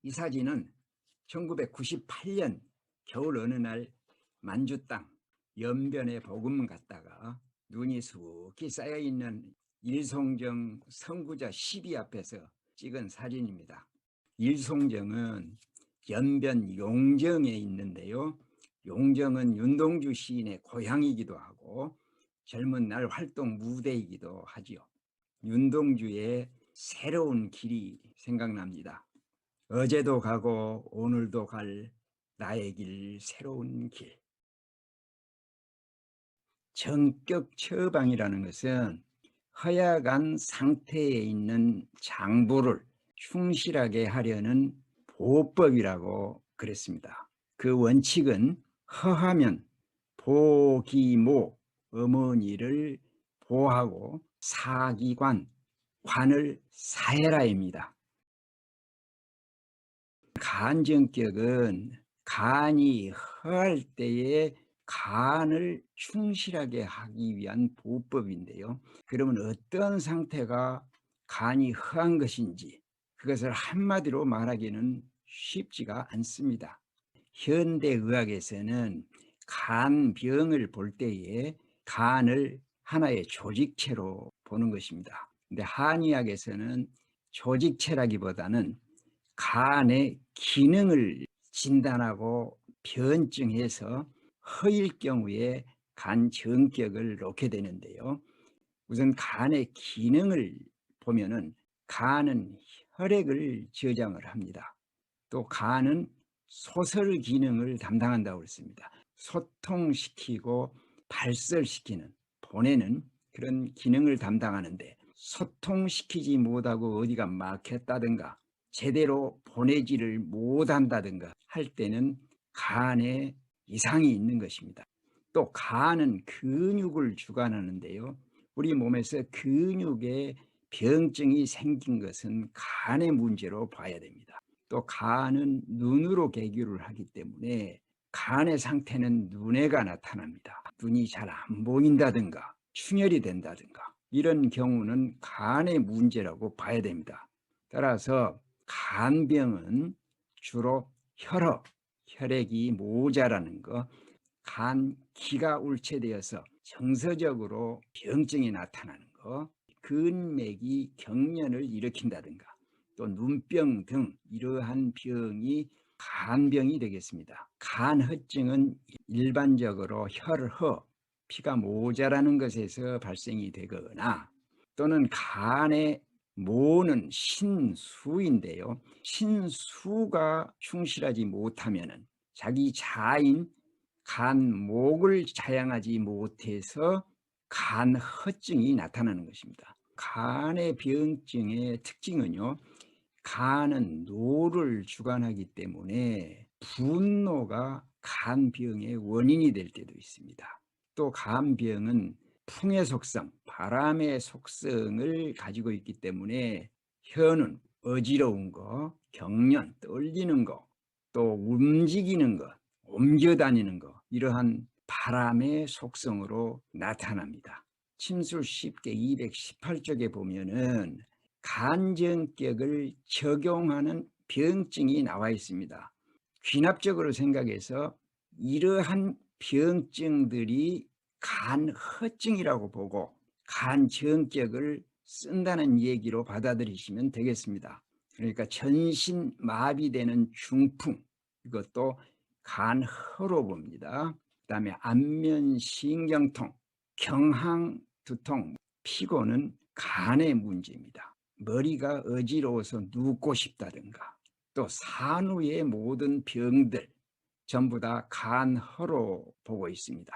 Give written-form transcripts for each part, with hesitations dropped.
이 사진은 1998년 겨울 어느 날 만주 땅 연변에 보금 갔다가 눈이 수북히 쌓여있는 일송정 선구자 12 앞에서 찍은 사진입니다. 일송정은 연변 용정에 있는데요. 용정은 윤동주 시인의 고향이기도 하고 젊은 날 활동 무대이기도 하지요. 윤동주의 새로운 길이 생각납니다. 어제도 가고 오늘도 갈 나의 길 새로운 길. 전격 처방이라는 것은 허약한 상태에 있는 장부를 충실하게 하려는 보법이라고 그랬습니다. 그 원칙은 허하면 보기모 어머니를 보하고 사기관 관을 사해라입니다. 간정격은 간이 허할 때에 간을 충실하게 하기 위한 보법인데요. 그러면 어떤 상태가 간이 허한 것인지 그것을 한마디로 말하기는 쉽지가 않습니다. 현대의학에서는 간병을 볼 때에 간을 하나의 조직체로 보는 것입니다. 근데 한의학에서는 조직체라기보다는 간의 기능을 진단하고 변증해서 허일 경우에 간 정격을 놓게 되는데요. 우선 간의 기능을 보면은 간은 혈액을 저장을 합니다. 또 간은 소설 기능을 담당한다고 했습니다. 소통시키고 발설시키는, 보내는 그런 기능을 담당하는데 소통시키지 못하고 어디가 막혔다든가 제대로 보내지를 못한다든가 할 때는 간에 이상이 있는 것입니다. 또 간은 근육을 주관하는데요. 우리 몸에서 근육에 병증이 생긴 것은 간의 문제로 봐야 됩니다. 또 간은 눈으로 계규를 하기 때문에 간의 상태는 눈에가 나타납니다. 눈이 잘 안 보인다든가 충혈이 된다든가 이런 경우는 간의 문제라고 봐야 됩니다. 따라서 간병은 주로 혈액이 모자라는 것, 간 기가 울체되어서 정서적으로 병증이 나타나는 것, 근맥이 경련을 일으킨다든가 또 눈병 등 이러한 병이 간병이 되겠습니다. 간허증은 일반적으로 혈허, 피가 모자라는 것에서 발생이 되거나 또는 간의 모는 신수인데요. 신수가 충실하지 못하면 자기 자인 간목을 자양하지 못해서 간허증이 나타나는 것입니다. 간의 병증의 특징은요. 간은 노를 주관하기 때문에 분노가 간병의 원인이 될 때도 있습니다. 또 간병은 풍의 속성, 바람의 속성을 가지고 있기 때문에 혀는 어지러운 거, 경련, 떨리는 거, 또 움직이는 것, 옮겨다니는 것, 이러한 바람의 속성으로 나타납니다. 침술 10개 218쪽에 보면은 간정격을 적용하는 병증이 나와 있습니다. 귀납적으로 생각해서 이러한 병증들이 간허증이라고 보고 간정격을 쓴다는 얘기로 받아들이시면 되겠습니다. 그러니까 전신 마비되는 중풍, 이것도 간허로 봅니다. 그다음에 안면신경통, 경항두통, 피곤은 간의 문제입니다. 머리가 어지러워서 눕고 싶다든가 또 산후의 모든 병들 전부 다 간허로 보고 있습니다.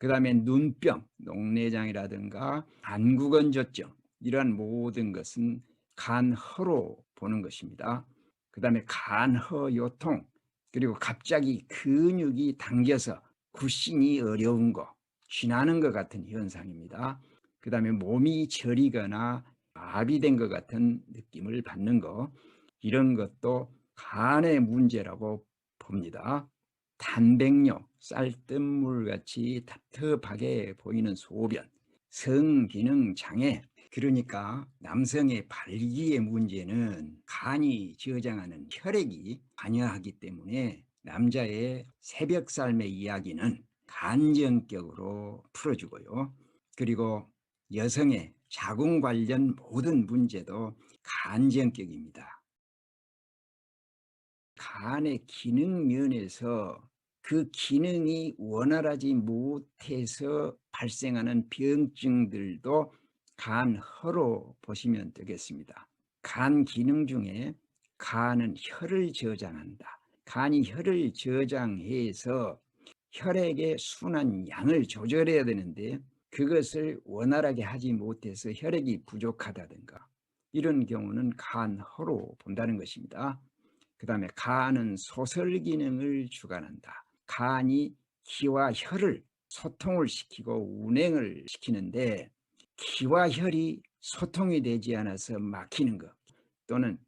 그 다음에 눈병, 녹내장이라든가 안구건조증 이러한 모든 것은 간허로 보는 것입니다. 그 다음에 간허요통, 그리고 갑자기 근육이 당겨서 굿신이 어려운 거, 쥐나는 것 같은 현상입니다. 그 다음에 몸이 저리거나 마비된 것 같은 느낌을 받는 거, 이런 것도 간의 문제라고 봅니다. 단백뇨, 쌀뜨물같이 답답하게 보이는 소변, 성기능 장애, 그러니까 남성의 발기의 문제는 간이 저장하는 혈액이 관여하기 때문에 남자의 새벽 삶의 이야기는 간전격으로 풀어주고요. 그리고 여성의 자궁 관련 모든 문제도 간전격입니다. 간의 기능 면에서 그 기능이 원활하지 못해서 발생하는 병증들도 간허로 보시면 되겠습니다. 간 기능 중에 간은 혈을 저장한다. 간이 혈을 저장해서 혈액의 순환 양을 조절해야 되는데 그것을 원활하게 하지 못해서 혈액이 부족하다든가 이런 경우는 간허로 본다는 것입니다. 그 다음에 간은 소설 기능을 주관한다. 간이 기와 혈을 소통을 시키고 운행을 시키는데 기와 혈이 소통이 되지 않아서 막히는 것 또는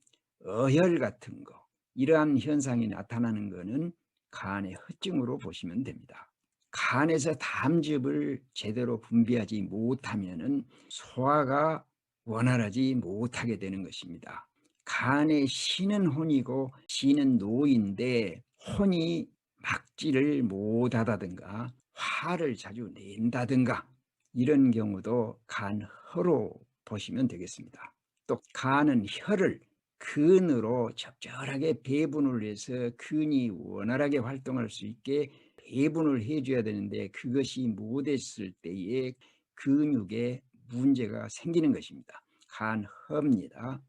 어혈 같은 거 이러한 현상이 나타나는 것은 간의 허증으로 보시면 됩니다. 간에서 담즙을 제대로 분비하지 못하면 소화가 원활하지 못하게 되는 것입니다. 간의 신은 혼이고 지는 노인데 혼이 막지를 못하다든가 화를 자주 낸다든가 이런 경우도 간허로 보시면 되겠습니다. 또 간은 혈을 근으로 적절하게 배분을 해서 근이 원활하게 활동할 수 있게 배분을 해줘야 되는데 그것이 못했을 때에 근육에 문제가 생기는 것입니다. 간허입니다.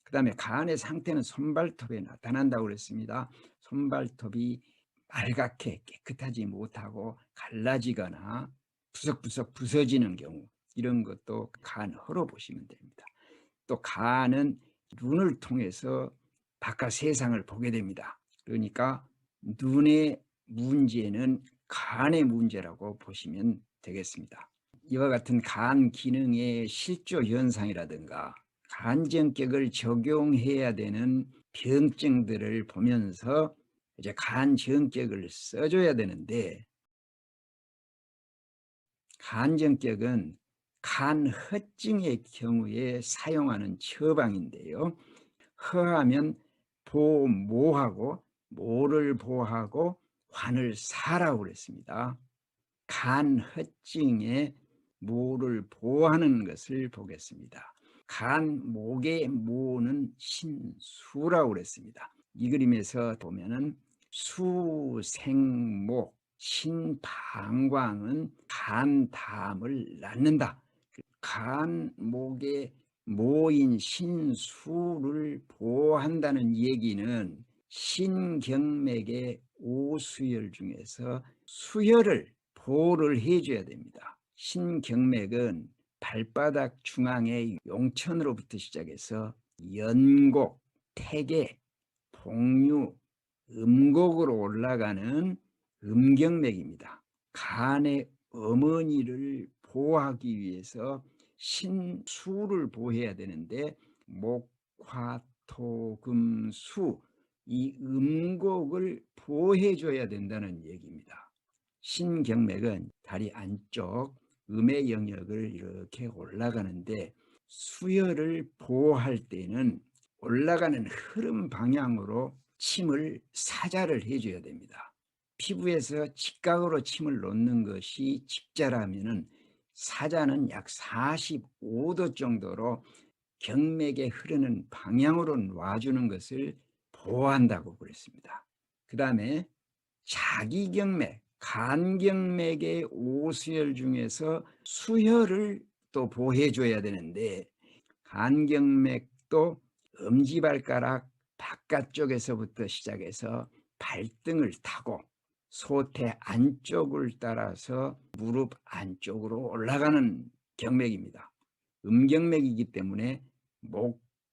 그 다음에 간의 상태는 손발톱에 나타난다고 그랬습니다. 손발톱이 빨갛게 깨끗하지 못하고 갈라지거나 부석부석 부서지는 경우 이런 것도 간허로 보시면 됩니다. 또 간은 눈을 통해서 바깥 세상을 보게 됩니다. 그러니까 눈의 문제는 간의 문제라고 보시면 되겠습니다. 이와 같은 간 기능의 실조 현상이라든가 간정격을 적용해야 되는 병증들을 보면서 이제 간정격을 써줘야 되는데 간정격은 간허증의 경우에 사용하는 처방인데요. 허하면 보모하고 모를 보하고 환을 사라고 그랬습니다. 간허증에 모를 보하는 것을 보겠습니다. 간목의 모는 신수라고 그랬습니다. 이 그림에서 보면은 수생목 신방광은 간담을 낳는다. 간목의 모인 신수를 보호한다는 얘기는 신경맥의 오수혈 중에서 수혈을 보호를 해줘야 됩니다. 신경맥은 발바닥 중앙의 용천으로부터 시작해서 연곡, 태계, 복류, 음곡으로 올라가는 음경맥입니다. 간의 어머니를 보호하기 위해서 신수를 보호해야 되는데 목화토금수 이 음곡을 보호해줘야 된다는 얘기입니다. 신경맥은 다리 안쪽 음의 영역을 이렇게 올라가는데 수혈을 보호할 때는 올라가는 흐름 방향으로 침을 사자를 해줘야 됩니다. 피부에서 직각으로 침을 놓는 것이 직자라면 사자는 약 45도 정도로 경맥에 흐르는 방향으로 놔주는 것을 보호한다고 그랬습니다. 그 다음에 자기경맥, 간경맥의 오수혈 중에서 수혈을 또 보호해줘야 되는데 간경맥도 엄지발가락 바깥쪽에서부터 시작해서 발등을 타고 소태 안쪽을 따라서 무릎 안쪽으로 올라가는 경맥입니다. 음경맥이기 때문에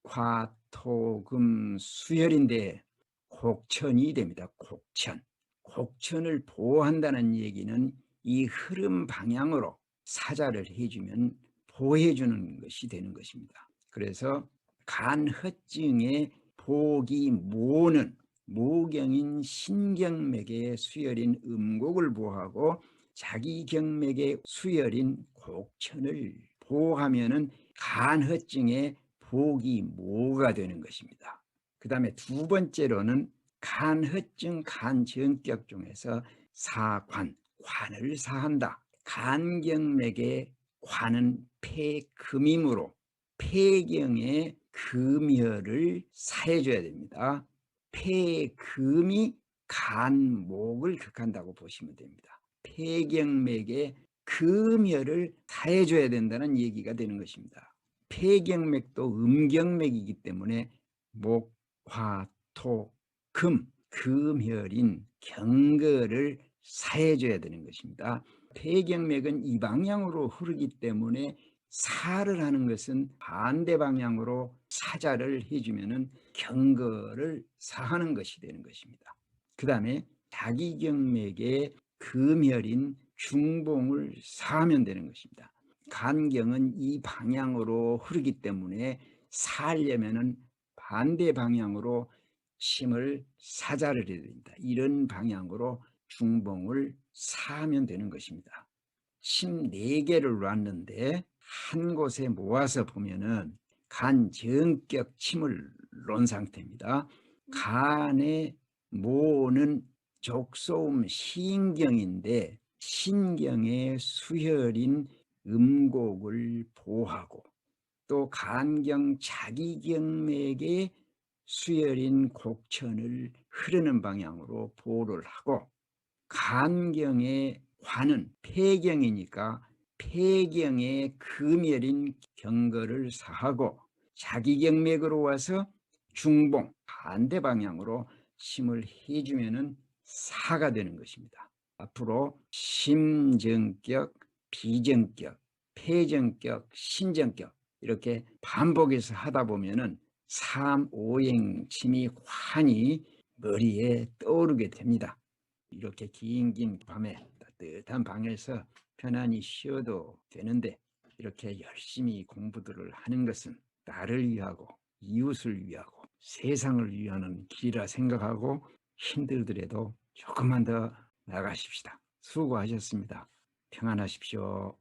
목화토금 수혈인데 곡천이 됩니다. 곡천. 곡천을 보호한다는 얘기는 이 흐름 방향으로 사자를 해주면 보호해주는 것이 되는 것입니다. 그래서 간허증의 보기 모는 모경인 신경맥의 수혈인 음곡을 보호하고 자기경맥의 수혈인 곡천을 보호하면은 간허증의 복이 뭐가 되는 것입니다. 그 다음에 두 번째로는 간허증, 간정격 중에서 사관, 관을 사한다. 간경맥의 관은 폐금이므로 폐경의 금혈을 사해줘야 됩니다. 폐금이 간목을 극한다고 보시면 됩니다. 폐경맥의 금혈을 사해줘야 된다는 얘기가 되는 것입니다. 폐경맥도 음경맥이기 때문에 목, 화, 토, 금, 금혈인 경거를 사해줘야 되는 것입니다. 폐경맥은 이 방향으로 흐르기 때문에 사를 하는 것은 반대 방향으로 사자를 해주면 경거를 사하는 것이 되는 것입니다. 그 다음에 자기경맥의 금혈인 중봉을 사하면 되는 것입니다. 간경은 이 방향으로 흐르기 때문에 사하려면 반대 방향으로 침을 사자를 해야 됩니다. 이런 방향으로 중봉을 사하면 되는 것입니다. 침 4개를 놨는데 한 곳에 모아서 보면은 간정격 침을 놓은 상태입니다. 간에 모는 족소음 신경인데 신경의 수혈인 음곡을 보하고 또 간경 자기경맥의 수혈인 곡천을 흐르는 방향으로 보를 하고 간경의 관은 폐경이니까 폐경의 금혈인 경거를 사하고 자기경맥으로 와서 중봉 반대 방향으로 심을 해주면은 사가 되는 것입니다. 앞으로 심정격, 비정격, 폐정격, 신정격 이렇게 반복해서 하다 보면은 삼오행침이 환히 머리에 떠오르게 됩니다. 이렇게 긴 밤에 따뜻한 방에서 편안히 쉬어도 되는데 이렇게 열심히 공부들을 하는 것은 나를 위하고 이웃을 위하고 세상을 위하는 길이라 생각하고 힘들더라도 조금만 더 나가십시다. 수고하셨습니다. 평안하십시오.